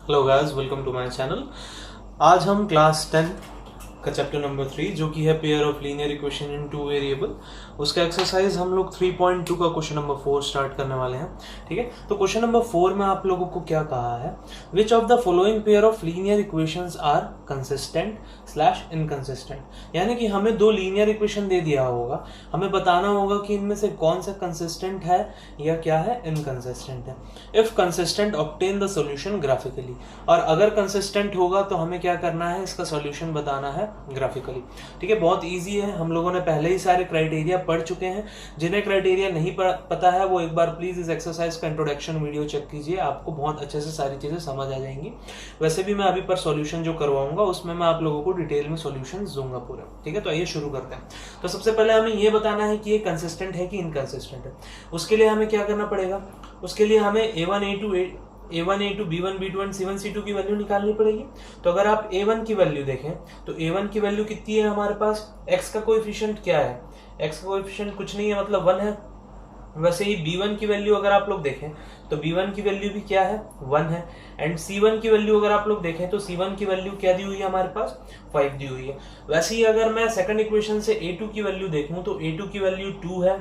Hello guys, welcome to my channel. आज हम class 10 का चैप्टर नंबर 3 जो कि है pair of linear equation in two variable, उसका एक्सरसाइज हम लोग 3.2 का क्वेश्चन नंबर 4 स्टार्ट करने वाले हैं। ठीक है, तो क्वेश्चन नंबर 4 में आप लोगों को क्या कहा है, which of the following pair of linear equations are consistent slash inconsistent. यानी कि हमें दो लीनियर इक्वेशन दे दिया होगा, हमें बताना होगा कि इनमें से कौन सा कंसिस्टेंट है या क्या है इनकंसिस्टेंट है। If consistent obtain the solution graphically, और अगर कंसिस्टेंट होगा तो हमें क्या करना है, इसका सॉल्यूशन बताना है ग्राफिकली। ठीक है, बहुत इजी है, हम लोगों ने पहले ही सारे क्राइटेरिया पढ़ चुके हैं। जिन्हें क्राइटेरिया नहीं पता है वो एक बार प्लीज इस एक्सरसाइज का इंट्रोडक्शन वीडियो चेक कीजिए, आपको बहुत अच्छे से सारी चीजें समझ आ जाएंगी। वैसे भी मैं अभी पर सॉल्यूशन जो करवाऊंगा उसमें मैं आप लोगों को डिटेल में सॉल्यूशन दूंगा पूरा। ठीक है, तो आइए शुरू करते हैं। तो सबसे पहले हमें ये बताना है कि ये कंसिस्टेंट है कि इनकंसिस्टेंट है। उसके लिए हमें क्या करना पड़ेगा, उसके लिए हमें A1 A2 B1 B2 and C1 C2 की वैल्यू निकालनी पड़ेगी। तो अगर आप A1 की वैल्यू देखें तो A1 की वैल्यू कितनी है हमारे पास, x का कोएफिशिएंट क्या है, x का कोएफिशिएंट कुछ नहीं है, मतलब 1 है। वैसे ही B1 की वैल्यू अगर आप लोग देखें तो B1 की वैल्यू भी क्या है, 1 है। एंड C1 की वैल्यू अगर आप लोग देखें तो C1 की वैल्यू क्या दी हुई है हमारे पास, 5 दी हुई है। वैसे ही अगर मैं सेकंड इक्वेशन से A2 की वैल्यू देखूं तो A2 की वैल्यू 2 है।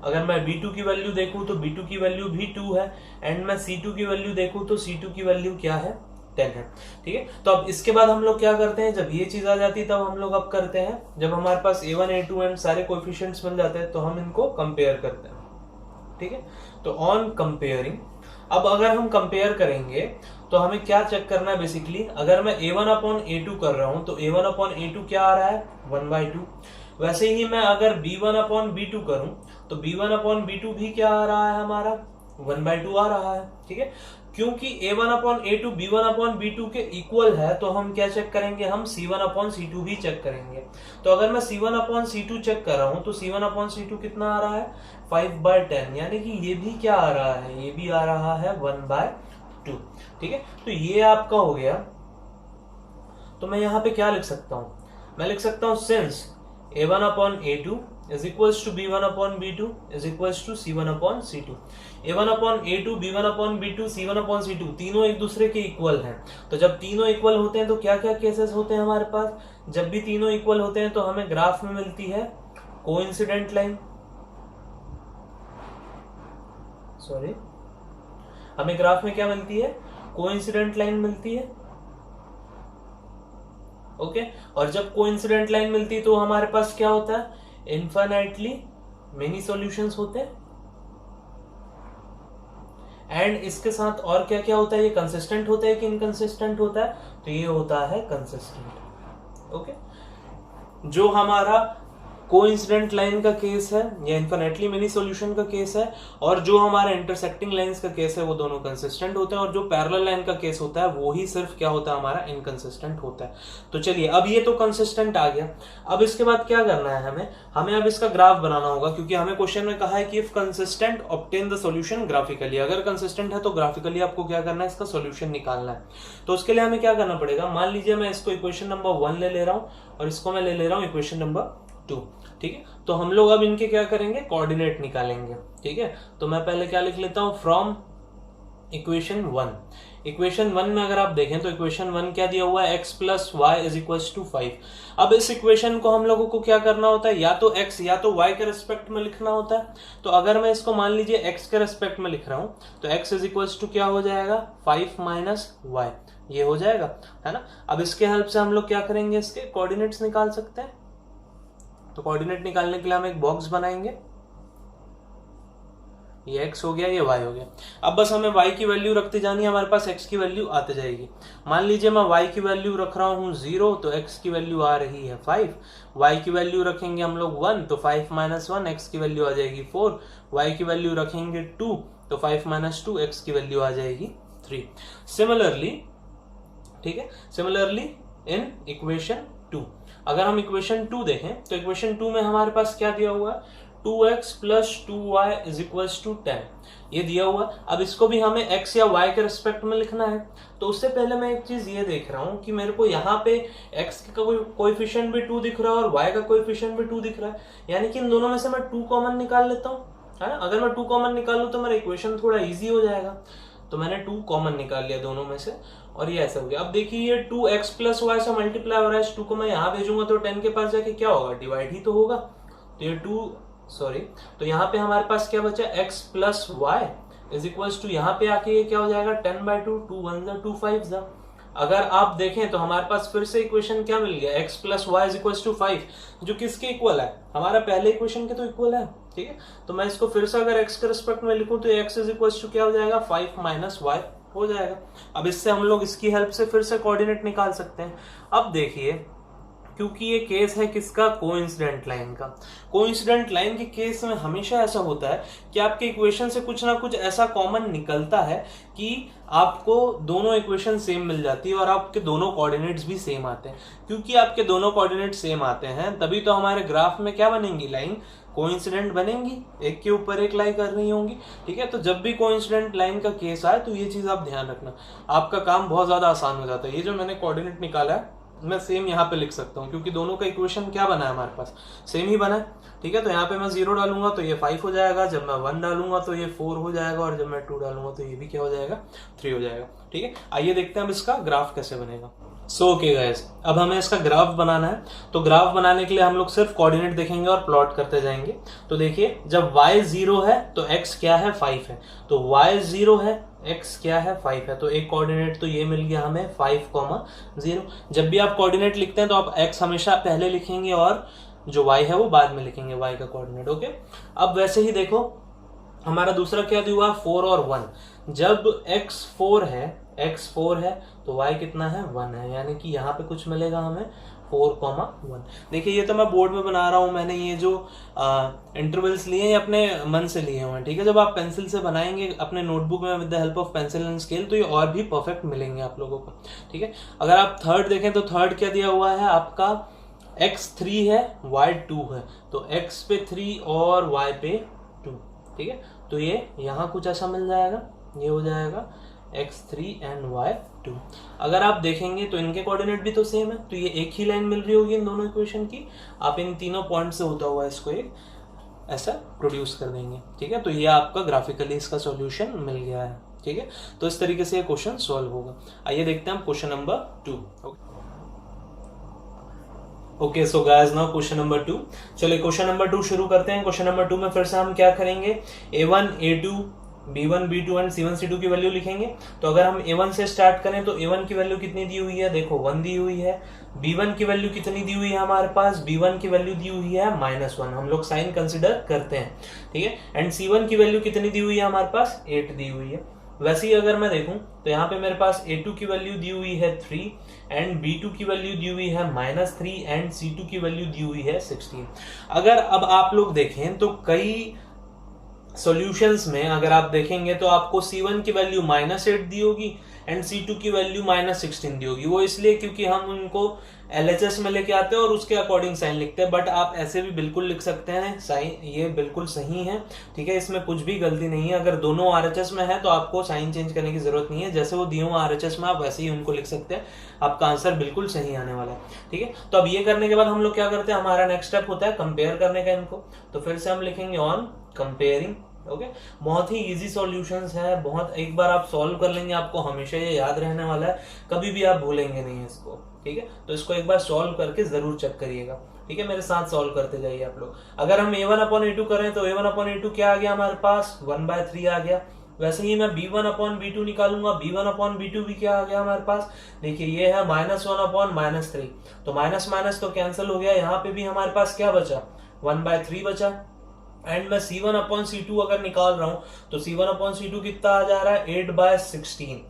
अगर मैं B2 की वैल्यू देखूं तो B2 की वैल्यू भी 2 है। एंड मैं C2 की वैल्यू देखूं तो C2 की वैल्यू क्या है, 10 है। ठीक है, तो अब इसके बाद हम लोग क्या करते हैं, जब ये चीज आ जाती है तब हम लोग अब करते हैं, जब हमारे पास A1 A2 एंड सारे कोएफिशिएंट्स मिल जाते हैं तो हम इनको कंपेयर करते हैं। ठीक है, तो ऑन कंपेयरिंग, अब अगर हम कंपेयर करेंगे तो हमें क्या चेक करना है बेसिकली, अगर मैं A1 अपॉन A2 कर रहा हूं तो A1 अपॉन A2 क्या आ रहा है, 1/2। वैसे ही मैं अगर B1 अपॉन B2 करूं तो B1 अपॉन B2 भी क्या आ रहा है हमारा, 1/2 आ रहा है। ठीक है, क्योंकि A1 upon A2 B1 upon B2 के इक्वल है तो हम क्या चेक करेंगे, हम C1 अपॉन C2 भी चेक करेंगे। तो अगर मैं C1 अपॉन C2 चेक कर रहा हूं तो C1 अपॉन C2 कितना आ रहा है, 5/10, यानी कि ये भी क्या आ रहा है, ये भी आ रहा है 1/2। ठीक है, तो ये आपका हो गया। तो मैं यहां पे क्या लिख सकता हूं, मैं लिख सकता हूं since A1 upon A2 is equals to B1 upon B2 is equals to C1 upon C2। A1 upon A2 B1 upon B2 C1 upon C2 तीनों एक दूसरे के इक्वल हैं। तो जब तीनों इक्वल होते हैं तो क्या क्या केसेस होते हैं हमारे पास, जब भी तीनों इक्वल होते हैं तो हमें ग्राफ में मिलती है कोइंसिडेंट लाइन, सॉरी हमें ग्राफ में क्या मिलती है, कोइंसिडेंट लाइन मिलती है। ओके, और जब कोइंसिडेंट लाइन मिलती है तो हमारे पास क्या होता है, इनफाइनाइटली मेनी सॉल्यूशंस होते हैं। एंड इसके साथ और क्या क्या होता है, ये कंसिस्टेंट होता है कि इनकंसिस्टेंट होता है, तो ये होता है कंसिस्टेंट। ओके, जो हमारा कोइंसिडेंट लाइन का केस है या इनफिनिटली मेनी सॉल्यूशन का केस है, और जो हमारा इंटरसेक्टिंग लाइंस का केस है वो दोनों कंसिस्टेंट होते हैं, और जो पैरेलल लाइन का केस होता है वो ही सिर्फ क्या होता है हमारा, इनकंसिस्टेंट होता है। तो चलिए, अब ये तो कंसिस्टेंट आ गया। अब इसके बाद क्या करना है, हमें अब इसका ग्राफ बनाना होगा, क्योंकि हमें क्वेश्चन में कहा है कि if consistent obtain the solution graphically. अगर कंसिस्टेंट है तो ग्राफिकली आपको क्या करना है, इसका सॉल्यूशन निकालना है। तो उसके लिए हमें क्या करना पड़ेगा, मान लीजिए मैं इसको इक्वेशन नंबर 1 ले रहा हूं और इसको मैं ले रहा हूं इक्वेशन नंबर 2। ठीक है, तो हम लोग अब इनके क्या करेंगे, कोऑर्डिनेट निकालेंगे। ठीक है, तो मैं पहले क्या लिख लेता हूं, फ्रॉम इक्वेशन 1। इक्वेशन 1 में अगर आप देखें तो इक्वेशन 1 क्या दिया हुआ है, x plus y is equals to 5। अब इस इक्वेशन को हम लोगों को क्या करना होता है, या तो x या तो y के रेस्पेक्ट में लिखना होता है। तो अगर मैं इसको मान लीजिए x के रेस्पेक्ट में लिख रहा हूं तो x इज इक्वल्स टू क्या हो जाएगा, 5 माइनस y, ये हो जाएगा, है ना। अब इसके हेल्प से हम लोग क्या करेंगे, इसके कोऑर्डिनेट्स निकाल सकते हैं। तो कोऑर्डिनेट निकालने के लिए हम एक बॉक्स बनाएंगे, ये x हो गया, ये y हो गया। अब बस हमें y की वैल्यू रखते जानी है, हमारे पास x की वैल्यू आते जाएगी। मान लीजिए मैं y की वैल्यू रख रहा हूं 0 तो x की वैल्यू आ रही है 5। y की वैल्यू रखेंगे हम लोग 1 तो 5 माइनस 1 x की वैल्यू आ जाएगी 4। y की वैल्यू रखेंगे 2 तो 5 माइनस 2 x की वैल्यू आ जाएगी 3। सिमिलरली, ठीक है, सिमिलरली इन इक्वेशन 2, अगर हम इक्वेशन 2 देखें तो इक्वेशन 2 में हमारे पास क्या दिया हुआ है, 2x plus 2y is equals to 10, ये दिया हुआ। अब इसको भी हमें x या y के रिस्पेक्ट में लिखना है। तो उससे पहले मैं एक चीज ये देख रहा हूं कि मेरे को यहाँ पे x का कोएफिशिएंट भी 2 दिख रहा है और y का कोएफिशिएंट भी 2 दिख रहा है, यानी कि इन दोनों में से मैं 2 कॉमन निकाल लेता हूँ, है ना। अगर मैं 2 कॉमन निकाल लूँ तो मेरा इक्वेशन थोड़ा ईजी हो जाएगा। तो मैंने 2 कॉमन निकाल लिया दोनों में से, और ये ऐसा हो गया। अब देखिए ये 2x प्लस वाई से मल्टीप्लाई हो रहा है, 2 को मैं यहाँ भेजूंगा तो 10 के पास जाके क्या होगा, डिवाइड ही तो होगा। तो ये तो यहाँ पे हमारे पास क्या बचा, x plus y is equals to, यहाँ पे आके ये क्या हो जाएगा 10/2, 2 1 जा 2 5 जा। अगर आप देखें तो हमारे पास फिर से इक्वेशन क्या मिल गया, x plus y is equals to 5, जो किसके इक्वल है, हमारा पहले इक्वेशन के तो इक्वल है। ठीक है, तो मैं इसको फिर से अगर x के रिस्पेक्ट में लिखूं तो x इज इक्वल्स टू क्या हो जाएगा, 5 माइनस वाई हो जाएगा। अब इससे हम लोग इसकी हेल्प से फिर से कोऑर्डिनेट निकाल सकते हैं। अब देखिए क्योंकि ये केस है किसका, कोइंसिडेंट लाइन का। कोइंसिडेंट लाइन के केस में हमेशा ऐसा होता है कि आपके इक्वेशन से कुछ ना कुछ ऐसा कॉमन निकलता है कि आपको दोनों इक्वेशन सेम मिल जाती है और आपके दोनों कोऑर्डिनेट्स भी सेम आते हैं। क्योंकि आपके दोनों कोऑर्डिनेट सेम आते हैं तभी तो हमारे ग्राफ में क्या बनेंगी, लाइन कोइंसिडेंट बनेंगी, एक के ऊपर एक लाई कर रही होंगी। ठीक है, तो जब भी कोइंसिडेंट लाइन का केस आए तो ये चीज आप ध्यान रखना, आपका काम बहुत ज्यादा आसान हो जाता है। ये जो मैंने कोऑर्डिनेट निकाला है मैं सेम यहाँ पे लिख सकता हूँ क्योंकि दोनों का इक्वेशन क्या बना है, हमारे पास सेम ही बना है। ठीक है, तो यहाँ पे मैं 0 डालूंगा तो ये 5 हो जाएगा, जब मैं 1 डालूंगा तो ये 4 हो जाएगा, और जब मैं 2 डालूंगा तो ये भी क्या हो जाएगा, 3 हो जाएगा। ठीक है, आइए देखते हैं अब इसका ग्राफ कैसे बनेगा। ओके गाइस, अब हमें इसका ग्राफ बनाना है। तो ग्राफ बनाने के लिए हम लोग सिर्फ कोऑर्डिनेट देखेंगे और प्लॉट करते जाएंगे। तो देखिए जब y 0 है तो x क्या है, 5 है। तो y 0 है, x क्या है, 5 है। तो एक कोऑर्डिनेट तो ये मिल गया हमें 5,0। जब भी आप कोऑर्डिनेट लिखते हैं तो आप x हमेशा पहले लिखेंगे और जो y है वो बाद में लिखेंगे, y का कोऑर्डिनेट। ओके, अब वैसे ही देखो हमारा दूसरा क्या हुआ, 4 और 1। जब x 4 है तो y कितना है, 1 है, यानी कि यहाँ पे कुछ मिलेगा हमें 4,1। देखिए ये तो मैं बोर्ड में बना रहा हूँ, मैंने ये जो इंटरवल्स लिए हैं अपने मन से लिए हुए हैं। ठीक है, जब आप पेंसिल से बनाएंगे अपने नोटबुक में with the help of pencil and scale तो ये और भी परफेक्ट मिलेंगे आप लोगों को। ठीक है, अगर आप थर्ड देखें तो थर्ड क्या दिया हुआ है आपका, x 3 है, y 2 है। तो x पे 3 और y पे 2। ठीक है, तो ये यहाँ कुछ ऐसा मिल जाएगा, ये हो जाएगा x3 एंड y2। अगर आप देखेंगे तो इनके कोऑर्डिनेट भी तो सेम है, तो ये एक ही लाइन मिल रही होगी इन दोनों इक्वेशन की। आप इन तीनों पॉइंट से होता हुआ इसको एक ऐसा प्रोड्यूस कर देंगे। ठीक है, तो ये आपका ग्राफिकली इसका सॉल्यूशन मिल गया है। ठीक है, तो इस तरीके से ये क्वेश्चन सॉल्व होगा। आइए देखते हैं हम question number 2। Okay, so guys now question number 2। चलिए क्वेश्चन नंबर 2 शुरू करते हैं। क्वेश्चन नंबर 2 में फिर से हम क्या करेंगे, a1 a2 b1 b2 and c1 c2 की वैल्यू लिखेंगे। तो अगर हम a1 से स्टार्ट करें तो a1 की वैल्यू कितनी दी हुई है, देखो 1 दी हुई है। b1 की वैल्यू कितनी दी हुई है हमारे पास, b1 की वैल्यू दी हुई है -1, हम लोग साइन कंसिडर करते हैं। ठीक है, एंड c1 की वैल्यू कितनी दी हुई है हमारे पास, 8 दी हुई है। वैसे ही अगर मैं देखूं तो यहाँ पे मेरे पास a2 की वैल्यू दी हुई है 3 एंड b2 की वैल्यू दी हुई है -3 एंड c2 की वैल्यू दी हुई है 16। अगर अब आप लोग देखें तो कई सॉल्यूशंस में अगर आप देखेंगे तो आपको c1 की वैल्यू -8 दी होगी एंड c2 की वैल्यू -16 दी होगी। वो इसलिए क्योंकि हम उनको LHS में लेके आते हैं और उसके अकॉर्डिंग साइन लिखते हैं, बट आप ऐसे भी बिल्कुल लिख सकते हैं, साइन ये बिल्कुल सही है। ठीक है, इसमें कुछ भी गलती नहीं है। अगर दोनों RHS में है तो आपको साइन चेंज करने की जरूरत नहीं है, जैसे वो दिए हुए RHS में आप वैसे ही उनको लिख सकते हैं, आपका आंसर बिल्कुल सही आने वाला है। ठीक है, तो अब ये करने के बाद हम लोग क्या करते हैं, हमारा नेक्स्ट स्टेप होता है कंपेयर करने का इनको। तो फिर से हम लिखेंगे ऑन कंपेयरिंग। ओके, बहुत ही इजी सॉल्यूशंस है, बहुत एक बार आप सॉल्व कर लेंगे आपको हमेशा ये याद रहने वाला है, कभी भी आप भूलेंगे नहीं इसको। ठीक है, तो इसको एक बार सॉल्व करके जरूर चेक करिएगा। ठीक है, मेरे साथ सॉल्व करते जाइए आप लोग। अगर हम a1/a2 करें तो a1/a2 क्या आ गया हमारे पास, 1/3 आ गया। वैसे ही मैं b1/b2 निकालूंगा, b1/b2 भी क्या आ गया हमारे पास, देखिए ये है -1/-3। तो माइनस माइनस तो कैंसिल हो गया, यहाँ पे भी हमारे पास क्या बचा, 1/3 बचा। एंड मैं c1/c2 अगर निकाल रहा हूं तो c1/c2 कितना आ जा रहा है, 8/16।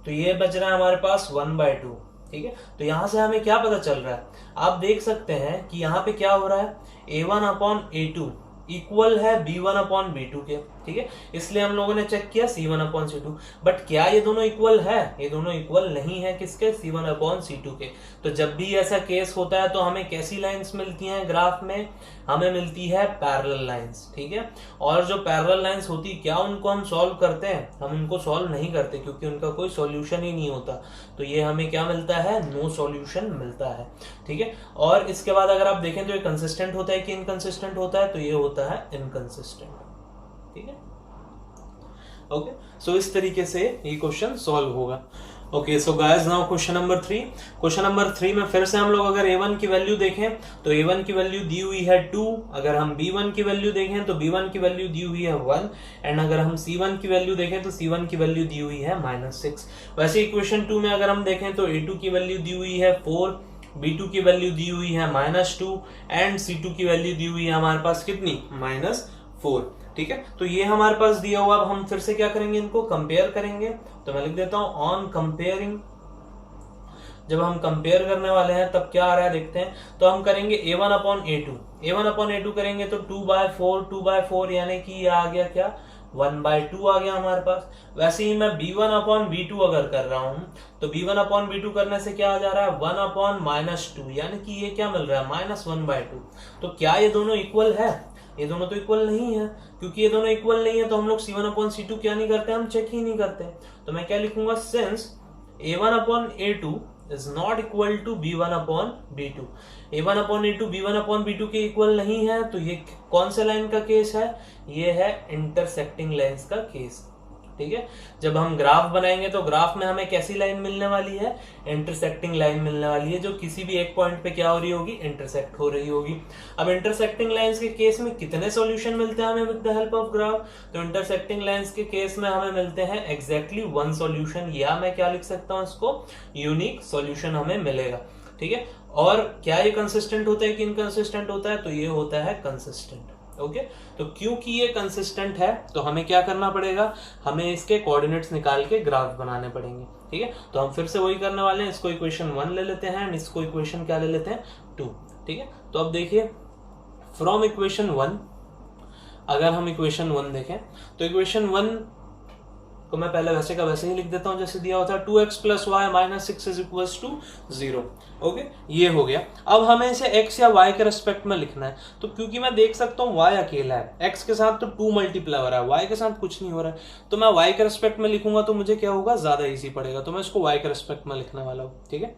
तो ये बच रहा है हमारे पास 1/2। ठीक है, तो यहां से हमें क्या पता चल रहा है, आप देख सकते हैं कि यहाँ पे क्या हो रहा है, a1/a2 इक्वल है b1/b2 के। ठीक है, इसलिए हम लोगों ने चेक किया c1/c2। बट क्या ये दोनों इक्वल है, ये दोनों इक्वल नहीं है किसके, c1/c2 के। तो जब भी ऐसा केस होता है तो हमें कैसी लाइंस मिलती हैं ग्राफ में, हमें मिलती है पैरेलल लाइंस। ठीक है, और जो पैरेलल लाइंस होती क्या उनको हम सॉल्व करते हैं, हम उनको सॉल्व नहीं करते क्योंकि उनका कोई सॉल्यूशन ही नहीं होता। तो ये हमें क्या मिलता है, नो सॉल्यूशन मिलता है। ठीक है, और इसके बाद अगर आप देखें तो ये कंसिस्टेंट होता है कि इनकंसिस्टेंट होता है, तो ये होता है इनकंसिस्टेंट। ठीक है, ओके, सो इस तरीके से ये क्वेश्चन सॉल्व होगा। Okay so guys now question number 3। Question number 3 में फिर से हम लोग अगर a1 की वैल्यू देखें तो a1 की वैल्यू दी हुई है 2। अगर हम b1 की वैल्यू देखें तो b1 की वैल्यू दी हुई है 1 एंड अगर हम c1 की वैल्यू देखें तो c1 की वैल्यू दी हुई है -6। वैसे इक्वेशन 2 में अगर हम देखें तो a2 की वैल्यू दी हुई है 4, b2 की वैल्यू दी हुई है -2 एंड c2 की वैल्यू दी हुई है हमारे पास कितनी -4। ठीक है, तो ये हमारे पास दिया हुआ। अब हम फिर से क्या करेंगे, इनको कंपेयर करेंगे। तो मैं लिख देता हूं ऑन कंपेयरिंग। जब हम कंपेयर करने वाले हैं तब क्या आ रहा है देखते हैं। तो हम करेंगे a1 upon a2, a1 upon a2 करेंगे तो 2/4 यानी कि ये आ गया क्या 1/2 आ गया हमारे पास। वैसे ही मैं b1 अपॉन b2 अगर कर रहा हूं तो b1 अपॉन b2 करने से क्या आ जा रहा है 1 अपॉन -2 यानी कि ये क्या मिल रहा है -1/2। तो क्या ये दोनों इक्वल है? ये दोनों तो इक्वल नहीं है। क्योंकि ये दोनों इक्वल नहीं है तो हम लोग c1 अपॉन c2 क्या नहीं करते, हम चेक ही नहीं करते। तो मैं क्या लिखूंगा, since a1 upon a2 is not equal to b1 upon b2। a1 upon a2 b1 upon b2 के इक्वल नहीं है तो ये कौन से लाइन का केस है, ये है इंटरसेक्टिंग लाइंस का केस। ठीक है, जब हम ग्राफ बनाएंगे तो ग्राफ में हमें कैसी लाइन मिलने वाली है, इंटरसेक्टिंग लाइन मिलने वाली है, जो किसी भी एक पॉइंट पे क्या हो रही होगी, इंटरसेक्ट हो रही होगी। अब इंटरसेक्टिंग लाइंस के केस में कितने सॉल्यूशन मिलते हैं हमें with the help of graph? तो इंटरसेक्टिंग लाइंस के केस में हमें मिलते हैं एग्जैक्टली 1 सॉल्यूशन, या मैं क्या लिख सकता हूं इसको, यूनिक सॉल्यूशन हमें मिलेगा। ठीक है, और क्या ये कंसिस्टेंट होता है कि इनकंसिस्टेंट होता है? तो ये होता है कंसिस्टेंट। ओके, तो क्योंकि ये कंसिस्टेंट है तो हमें क्या करना पड़ेगा, हमें इसके कोऑर्डिनेट्स निकाल के ग्राफ बनाने पड़ेंगे। ठीक है, तो हम फिर से वही करने वाले हैं। इसको इक्वेशन 1 ले लेते हैं एंड इसको इक्वेशन क्या ले लेते हैं 2। ठीक है, तो अब देखिए फ्रॉम इक्वेशन 1, अगर हम इक्वेशन 1 देखें तो इक्वेशन 1 को मैं पहले वैसे का वैसे ही लिख देता हूं जैसे दिया होता है, 2x + y - 6 = 0। ओके, ये हो गया। अब हमें इसे x या y के रेस्पेक्ट में लिखना है। तो क्योंकि मैं देख सकता हूँ y अकेला है, x के साथ तो 2 मल्टीप्लाई हो रहा है, y के साथ कुछ नहीं हो रहा है, तो मैं y के रेस्पेक्ट में लिखूंगा तो मुझे क्या होगा, ज्यादा इजी पड़ेगा। तो मैं इसको y के रेस्पेक्ट में लिखने वाला हूँ। ठीक है,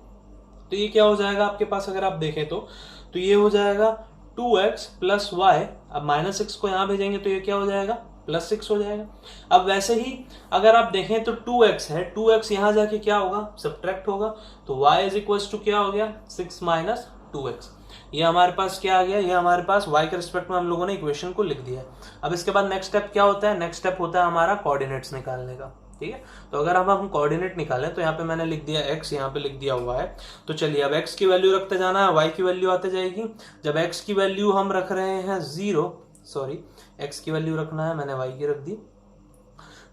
तो ये क्या हो जाएगा आपके पास, अगर आप देखें तो ये हो जाएगा 2x + y। अब -6 को यहाँ भेजेंगे तो ये क्या हो जाएगा, +6 हो जाएगा। अब वैसे ही अगर आप देखें तो 2x है, 2x यहाँ जाके क्या होगा, सब्ट्रैक्ट होगा, तो y = क्या हो गया, 6 - 2x। ये हमारे पास क्या आ गया, ये हमारे पास y के रिस्पेक्ट में हम लोगों ने इक्वेशन को लिख दिया है। अब इसके बाद नेक्स्ट स्टेप क्या होता है, नेक्स्ट स्टेप होता है हमारा कोऑर्डिनेट्स निकालने का। ठीक है, तो अगर हम कोऑर्डिनेट निकालें तो यहाँ पे मैंने लिख दिया x, यहाँ पे लिख दिया y। तो चलिए अब x की वैल्यू रखते जाना है, y की वैल्यू आते जाएगी। जब x की वैल्यू हम रख रहे हैं 0, सॉरी x की वैल्यू रखना है, मैंने y की रख दी।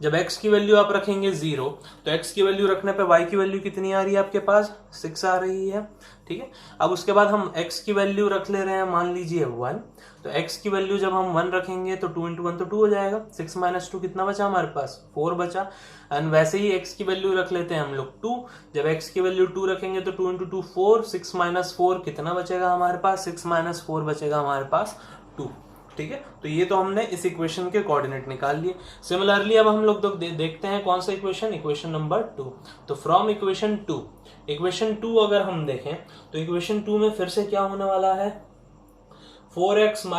जब x की वैल्यू आप रखेंगे 0 तो x की वैल्यू रखने पे y की वैल्यू कितनी आ रही है आपके पास, 6 आ रही है। ठीक है, अब उसके बाद हम x की वैल्यू रख ले रहे हैं, मान लीजिए 1। तो x की वैल्यू जब हम 1 रखेंगे तो 2 × 1 तो 2 हो जाएगा, 6 - 2 कितना बचा हमारे पास, 4 बचा। एंड वैसे ही x की वैल्यू रख लेते हैं हम लोग 2। जब x की वैल्यू 2 रखेंगे तो 2 × 2 4, 6 - 4 कितना बचेगा हमारे पास, 6 - 4 बचेगा हमारे पास 2। ठीक है, तो ये तो हमने इस इक्वेशन के कोऑर्डिनेट निकाल लिए। सिमिलरली अब हम लोग देखते हैं कौन सा इक्वेशन, इक्वेशन नंबर 2। तो फ्रॉम इक्वेशन 2 अगर हम देखें तो इक्वेशन 2 में फिर से क्या होने वाला है, 4x -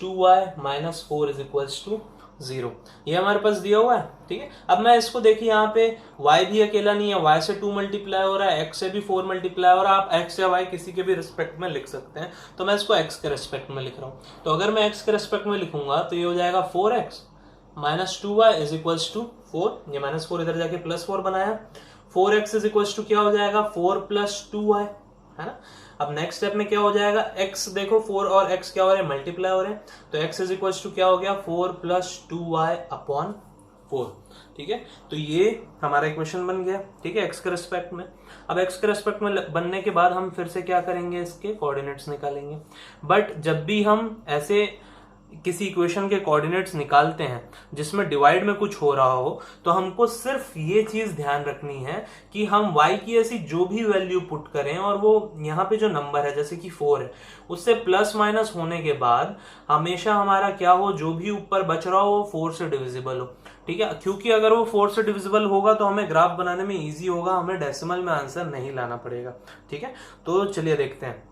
2y - 4 = 0। ये हमारे पास दिया हुआ है। ठीक है, अब मैं इसको देखिए, यहाँ पे y भी अकेला नहीं है, y से 2 मल्टीप्लाई हो रहा है, x से भी 4 मल्टीप्लाई हो रहा है। आप x या y किसी के भी रिस्पेक्ट में लिख सकते हैं, तो मैं इसको x के रिस्पेक्ट में लिख रहा हूँ। तो अगर मैं x के रिस्पेक्ट में लिखूंगा तो ये हो जाएगा 4x - 2y = 4। ये -4 इधर जाके +4 बनाया, 4x = क्या हो जाएगा, 4 + 2y, है ना। अब नेक्स्ट स्टेप में क्या हो जाएगा, x देखो 4 और x क्या हो रहे हैं, मल्टीप्लाई हो रहे हैं, तो x = क्या हो गया, 4 + 2y/4। ठीक है, तो ये हमारा इक्वेशन बन गया। ठीक है, x के रिस्पेक्ट में। अब x के रिस्पेक्ट में बनने के बाद हम फिर से क्या करेंगे, इसके कोऑर्डिनेट्स निकालेंगे। बट जब भी हम ऐसे किसी इक्वेशन के कोऑर्डिनेट्स निकालते हैं जिसमें डिवाइड में कुछ हो रहा हो, तो हमको सिर्फ ये चीज ध्यान रखनी है कि हम y की ऐसी जो भी वैल्यू पुट करें और वो यहाँ पे जो नंबर है जैसे कि 4 है, उससे प्लस माइनस होने के बाद हमेशा हमारा क्या हो, जो भी ऊपर बच रहा हो वो 4 से डिविजिबल हो। ठीक है, क्योंकि अगर वो 4 से डिविजिबल होगा तो हमें ग्राफ बनाने में ईजी होगा, हमें डेसिमल में आंसर नहीं लाना पड़ेगा। ठीक है, तो चलिए देखते हैं।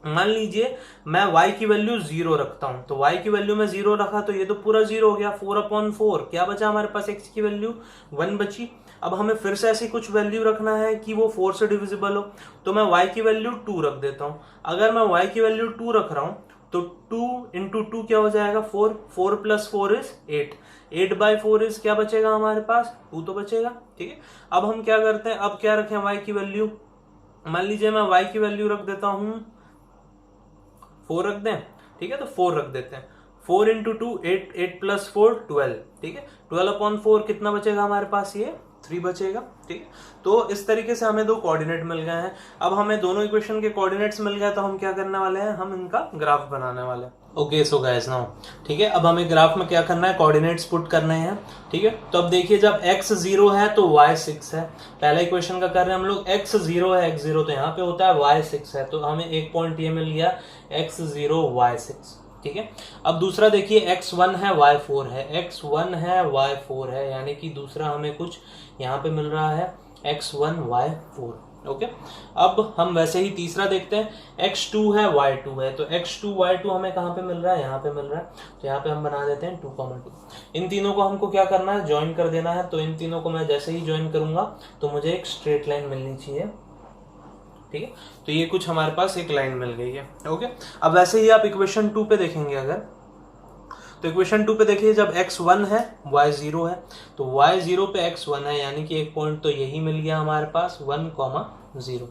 मान लीजिए मैं y की वैल्यू 0 रखता हूं, तो y की वैल्यू में 0 रखा तो ये तो पूरा 0 हो गया। 4/4 क्या बचा हमारे पास, x की वैल्यू 1 बची। अब हमें फिर से ऐसी कुछ वैल्यू रखना है कि वो 4 से डिविजिबल हो, तो मैं y की वैल्यू 2 रख देता हूं। अगर मैं y की वैल्यू 2 रख रहा हूं तो 2 इंटू 2 क्या हो जाएगा, 4। 4 प्लस 4 इज 8। 8/4 इज क्या बचेगा हमारे पास, 2 तो बचेगा। ठीक है, अब हम क्या करते हैं, अब क्या रखें y की वैल्यू, मान लीजिए मैं y की वैल्यू रख देता हूं 4 रख दें। ठीक है, तो 4 रख देते हैं। 4 इंटू 2 8, 8 प्लस 4 12। ठीक है, 12/4 कितना बचेगा हमारे पास, ये 3 बचेगा। ठीक है, तो इस तरीके से हमें दो कोऑर्डिनेट मिल गए हैं। अब हमें दोनों इक्वेशन के कोऑर्डिनेट्स मिल गए, तो हम क्या करने वाले हैं, हम इनका ग्राफ बनाने वाले हैं। ओके सो गाइस नाउ, ठीक है, अब हमें ग्राफ में क्या करना है, कोऑर्डिनेट्स पुट करने हैं। ठीक है, तो अब देखिए जब x 0 है तो y 6 है। पहला इक्वेशन का कर रहे हैं हम लोग, x 0 है, x 0 तो यहाँ पे होता है, y 6 है, तो हमें एक पॉइंट ये मिल गया x 0 y 6। ठीक है, अब दूसरा देखिए x 1 है y 4 है, x 1 है y 4 है, यानी कि दूसरा हमें कुछ यहाँ पे मिल रहा है x 1 y 4। ओके, अब हम वैसे ही तीसरा देखते हैं, x 2 है y 2 है, तो x 2 y 2 हमें कहाँ पे मिल रहा है, यहाँ पे मिल रहा है, तो यहाँ पे हम बना देते हैं 2,2। इन तीनों को हमको क्या करना है, ज्वाइन कर देना है। तो इन तीनों को मैं जैसे ही ज्वाइन करूंगा तो मुझे एक स्ट्रेट लाइन मिलनी चाहिए। ठीक है, तो ये कुछ हमारे पास एक लाइन मिल गई है। ओके, अब वैसे ही आप इक्वेशन 2 पे देखेंगे अगर, तो इक्वेशन 2 पे देखिए जब x 1 है y 0 है, तो y 0 पे x 1 है, यानी कि एक पॉइंट तो यही मिल गया हमारे पास 1,0।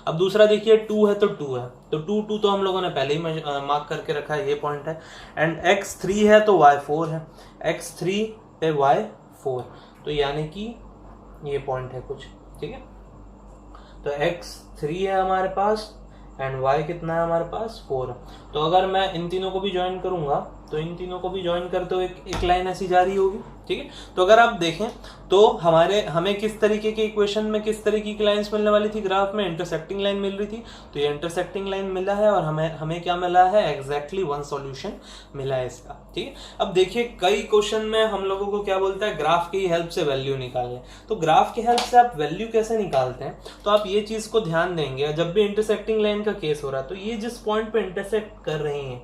अब दूसरा देखिए 2 है तो 2 है, तो 2 तो हम लोगों ने पहले ही मार्क करके रखा है, ये पॉइंट है। एंड x 3 है तो y 4 है, x 3 पे y 4, तो यानी कि ये पॉइंट है कुछ। ठीक है, तो x 3 है हमारे पास एंड y कितना है हमारे पास, 4 है। तो अगर मैं इन तीनों को भी ज्वाइन करूंगा तो इन तीनों को भी ज्वाइन करते हुए एक लाइन ऐसी जा रही होगी। ठीक है, तो अगर आप देखें तो हमें किस तरीके के इक्वेशन में किस तरीके की लाइंस मिलने वाली थी, ग्राफ में इंटरसेक्टिंग लाइन मिल रही थी, तो ये इंटरसेक्टिंग लाइन मिला है और हमें क्या मिला है, एग्जैक्टली वन सॉल्यूशन मिला है इसका। ठीक है, अब देखिए कई क्वेश्चन में हम लोगों को क्या बोलता है, ग्राफ की हेल्प से वैल्यू निकालें। तो ग्राफ की हेल्प से आप वैल्यू कैसे निकालते हैं, तो आप ये चीज को ध्यान देंगे, जब भी इंटरसेक्टिंग लाइन का केस हो रहा है तो ये जिस पॉइंट पे इंटरसेक्ट कर रही है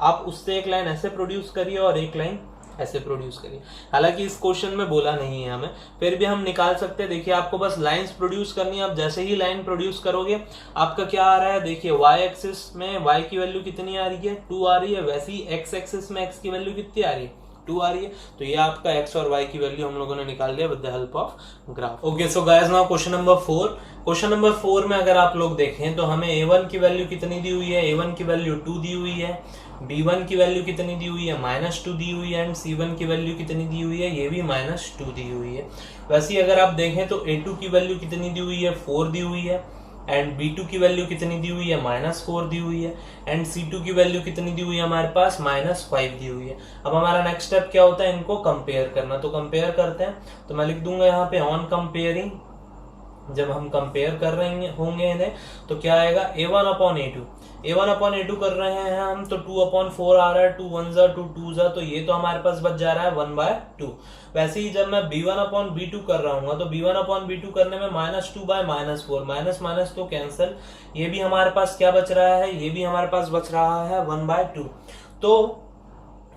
आप उससे एक लाइन ऐसे प्रोड्यूस करिए और एक लाइन ऐसे प्रोड्यूस करिए। हालांकि इस क्वेश्चन में बोला नहीं है हमें, फिर भी हम निकाल सकते हैं। देखिए आपको बस लाइंस प्रोड्यूस करनी है, आप जैसे ही लाइन प्रोड्यूस करोगे आपका क्या आ रहा है, देखिए y एक्सिस में y की वैल्यू कितनी आ रही है, 2 आ रही है, वैसे ही x एक्सिस में x की वैल्यू कितनी आ रही है, 2 आ रही है। तो ये आपका x और y की वैल्यू हम लोगों ने निकाल लिया with the help of graph. Okay so guys now question number 4। Question number 4 में अगर आप लोग देखें तो हमें a1 की वैल्यू कितनी दी हुई है, a1 की वैल्यू 2 दी हुई है, b1 की वैल्यू कितनी दी हुई है, -2 दी हुई है, एंड c1 की वैल्यू कितनी दी हुई है, ये भी -2 दी हुई है। वैसे ही अगर आप देखें तो a2 की वैल्यू कितनी दी हुई है, 4 दी हुई है, एंड b2 की वैल्यू कितनी दी हुई है, -4 दी हुई है, एंड c2 की वैल्यू कितनी दी हुई है हमारे पास, -5 दी हुई है। अब हमारा नेक्स्ट स्टेप क्या होता है, इनको कंपेयर करना। तो कंपेयर करते हैं, तो मैं लिख दूंगा यहाँ पे ऑन कंपेयरिंग। जब हम कंपेयर कर रहे होंगे इन्हें तो क्या आएगा, a1/a2, a1/a2 कर रहे हैं हम, तो 2/4 आ रहा है, 2 1 जा 2 2 जा, तो ये तो हमारे पास बच जा रहा है 1/2। वैसे ही जब मैं b1/b2 कर रहा हूँ तो b1/b2 करने में -2/-4, माइनस तो कैंसिल, ये भी हमारे पास क्या बच रहा है, ये भी हमारे पास बच रहा है 1/2। तो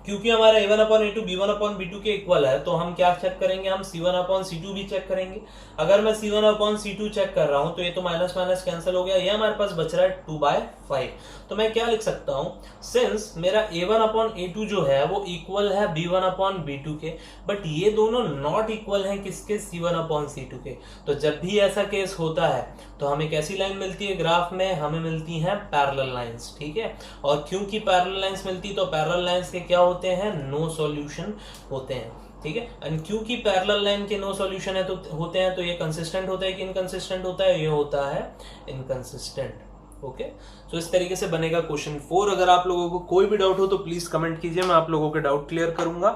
क्योंकि हमारा a1/a2 b1/b2 के इक्वल है, तो हम क्या चेक करेंगे, हम c1/c2 भी चेक करेंगे। अगर मैं c1/c2 चेक कर रहा हूं तो ये तो माइनस माइनस कैंसिल हो गया, ये हमारे पास बच रहा है 2/5। तो मैं क्या लिख सकता हूं, सिंस मेरा a1/a2 जो है वो इक्वल है b1/b2 के, बट ये दोनों नॉट इक्वल हैं किसके, c1/c2 के। तो जब भी ऐसा केस होता है तो हमें कैसी लाइन मिलती है ग्राफ में, हमें मिलती है पैरेलल लाइंस। ठीक है, और क्योंकि पैरेलल लाइंस मिलती तो पैरेलल लाइंस के क्या होते हैं, नो सॉल्यूशन होते हैं। ठीक है, एंड क्योंकि पैरेलल लाइन के नो सॉल्यूशन है तो होते हैं, तो ये कंसिस्टेंट होता है कि इनकंसिस्टेंट होता है, ये होता है इनकंसिस्टेंट। ओके, तो इस तरीके से बनेगा क्वेश्चन 4। अगर आप लोगों को कोई भी डाउट हो तो प्लीज कमेंट कीजिए, मैं आप लोगों के डाउट क्लियर करूंगा।